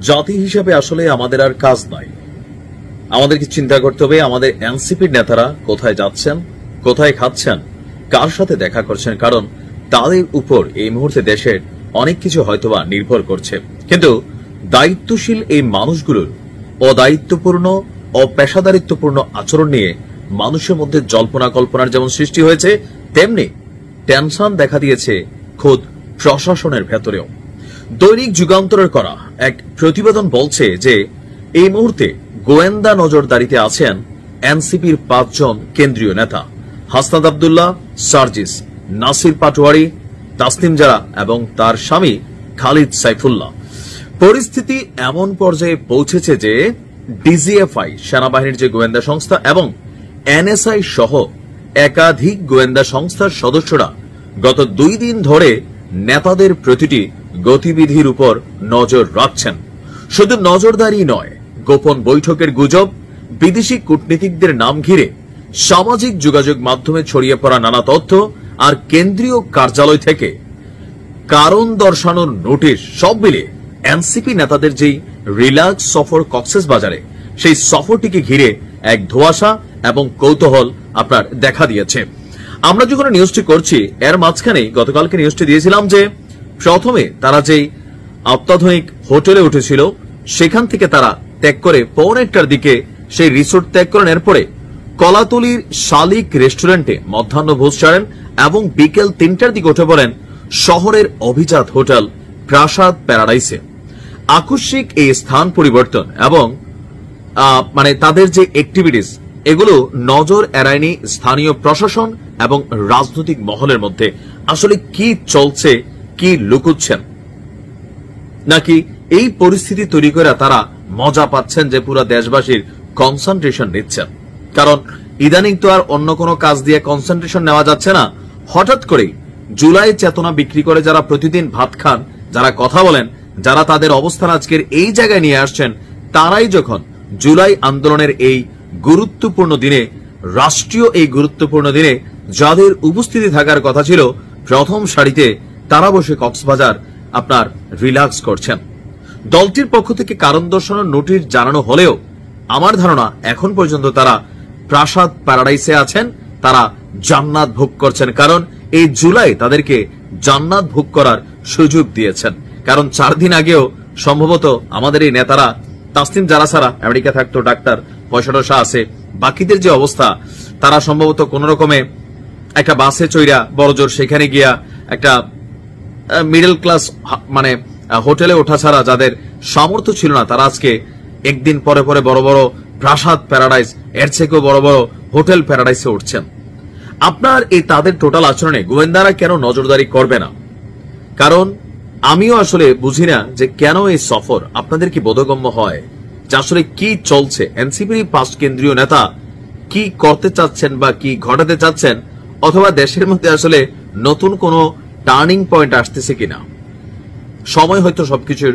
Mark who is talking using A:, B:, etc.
A: জাতি হিসেবে আসলে আমাদের আর কাজ নাই। আমাদেরকে চিন্তা করতে হবে আমাদের এনসিপির নেতারা কোথায় যাচ্ছেন, কোথায় খাচ্ছেন, কার সাথে দেখা করছেন, কারণ তাদের উপর এই মুহূর্তে দেশের অনেক কিছু হয়তোবা নির্ভর করছে। কিন্তু দায়িত্বশীল এই মানুষগুলোর অদায়িত্বপূর্ণ অপেশাদারিত্বপূর্ণ আচরণ নিয়ে মানুষের মধ্যে জল্পনা কল্পনার যেমন সৃষ্টি হয়েছে, তেমনি টেনশন দেখা দিয়েছে খোদ প্রশাসনের ভেতরেও। দৈনিক যুগান্তরের করা এক প্রতিবেদন বলছে যে এই মুহূর্তে গোয়েন্দা নজরদারিতে আছেন এনসিপির 5 জন কেন্দ্রীয় নেতা, হাসনাত আব্দুল্লাহ, সার্জিস, নাসির পাটোয়ারি, তাসনিম জারা এবং তার স্বামী খালিদ সাইফুল্লাহ। পরিস্থিতি এমন পর্যায়ে পৌঁছেছে যে ডিজিএফআই সেনাবাহিনীর যে গোয়েন্দা সংস্থা এবং এনএসআই সহ একাধিক গোয়েন্দা সংস্থার সদস্যরা গত 2 দিন ধরে নেতাদের প্রতিটি গতিবিধির উপর নজর রাখছেন। শুধু নজরদারি নয়, গোপন বৈঠকের গুজব, বিদেশি কূটনীতিকদের নাম ঘিরে সামাজিক যোগাযোগ মাধ্যমে ছড়িয়ে পড়া নানা তথ্য আর কেন্দ্রীয় কার্যালয় থেকে কারণ দর্শানোর নোটিশ সব মিলে এনসিপি নেতাদের যেই রিল্যাক্স সফর কক্সবাজারে, সেই সফরটিকে ঘিরে এক ধোঁয়াশা এবং কৌতূহল আপনার দেখা দিয়েছে। আমরা যখন নিউজটি করছি এর মাঝখানে গতকালকে নিউজটি দিয়েছিলাম যে প্রথমে তারা যেই অত্যাধুনিক হোটেলে উঠেছিল সেখান থেকে তারা ত্যাগ করে 1:15টার দিকে সেই রিসোর্ট ত্যাগ করেন। এরপরে কলাতলির শালিক রেস্টুরেন্টে মধ্যাহ্নভোজ সারেন এবং বিকেল 3টার দিকে উঠে পড়েন শহরের অভিজাত হোটেল প্রাসাদ প্যারাডাইসে। আকস্মিক এই স্থান পরিবর্তন এবং তাদের যে অ্যাক্টিভিটিস, এগুলো নজর এড়ায়নি স্থানীয় প্রশাসন এবং রাজনৈতিক মহলের মধ্যে। আসলে কি চলছে, কি লুকুচ্ছেন, নাকি এই পরিস্থিতি তৈরি করে তারা মজা পাচ্ছেন যে পুরো দেশবাসীর কনসেন্ট্রেশন নিচ্ছেন? কারণ ইদানিং তো আর অন্য কোনো কাজ দিয়ে কনসেন্ট্রেশন নেওয়া যাচ্ছে না। হঠাৎ করে জুলাই চেতনা বিক্রি করে যারা প্রতিদিন ভাত খান, যারা কথা বলেন, যারা তাদের অবস্থান আজকের এই জায়গায় নিয়ে আসছেন, তারাই যখন জুলাই আন্দোলনের এই গুরুত্বপূর্ণ দিনে, রাষ্ট্রীয় এই গুরুত্বপূর্ণ দিনে যাদের উপস্থিতি থাকার কথা ছিল প্রথম সারিতে, তারা বসে কক্সবাজার আপনার রিল্যাক্স করছেন। দলটির পক্ষ থেকে কারণ দর্শানোর নোটিশ জানানো হলেও আমার ধারণা এখন পর্যন্ত তারা প্রাসাদ প্যারাডাইসে আছেন, তারা জান্নাত ভোগ করছেন। কারণ এই জুলাই তাদেরকে জান্নাত ভোগ করার সুযোগ দিয়েছেন। কারণ 4 দিন আগেও সম্ভবত আমাদের এই নেতারা, তাসনিম জারা ছাড়া আমেরিকা থাকতো ডাক্তার পয়সাটা আছে, বাকিদের যে অবস্থা, তারা সম্ভবত কোন রকমে একটা বাসে চইরা বড়জোর সেখানে গিয়া একটা মিডল ক্লাস হোটেলে ওঠা ছাড়া যাদের সামর্থ্য ছিল না, তারা আজকে একদিন পরে পরে বড় বড় প্রাসাদ প্যারাডাইস, এর থেকেও বড় বড় হোটেল প্যারাডাইসে উঠছেন। আপনার এই তাদের টোটাল আচরণে গোয়েন্দারা কেন নজরদারি করবে না? কারণ আমিও আসলে বুঝি না যে কেন এই সফর আপনাদের কি বোধগম্য হয় যে আসলে কি চলছে। এনসিপির 5 কেন্দ্রীয় নেতা কি করতে চাচ্ছেন বা কি ঘটাতে চাচ্ছেন, অথবা দেশের মধ্যে আসলে নতুন কোনো টার্নিং পয়েন্ট আসতেছে কিনা। সময় হয়তো সবকিছুর